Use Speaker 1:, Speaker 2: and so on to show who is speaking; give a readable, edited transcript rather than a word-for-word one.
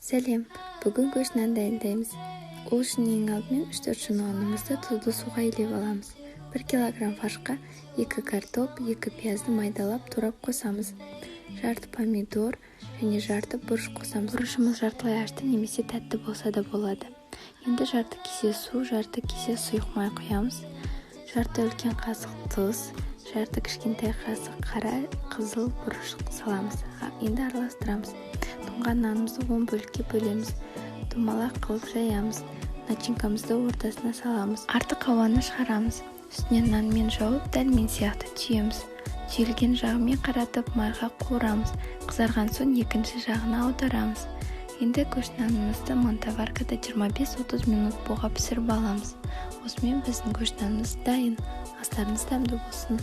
Speaker 1: Сәлем, бүгін көш нан дайындаймыз. Ол үшін ең алдымен 3-4 шыны ұнымызды тұзды суға илеп аламыз. 1 килограмм фаршқа 2 картоп, 2 пиязды майдалап турап қосамыз. Жарты помидор және жарты бұрыш қосамыз. Бұрышымыз жартылай ашты немесе тәтті болса да болады. Енді жарты кесе су, жарты кесе сұйық май құямыз. Жарты үлкен қасық тұз, жарты кішкентай қасық қара қызыл бұрыш саламыз. Енді араластырамыз. Тұнған нанымызды 10 бөлікке бөлеміз. Домалақ қылып жаямыз. Начинкамызды ортасына саламыз. Артық ауаны шығарамыз. Үстінен нанмен жауып, дәлмен сияқты түйеміз. Түйілген жағымен қаратып майға қуырамыз. Қызарған соң екінші жағына аударамыз. Енді көш нанымызды мантоваркада 25-30 минут буға пісіріп аламыз. Осымен біздің көш нанымыз дайын. Астарыңыз дәмді болсын.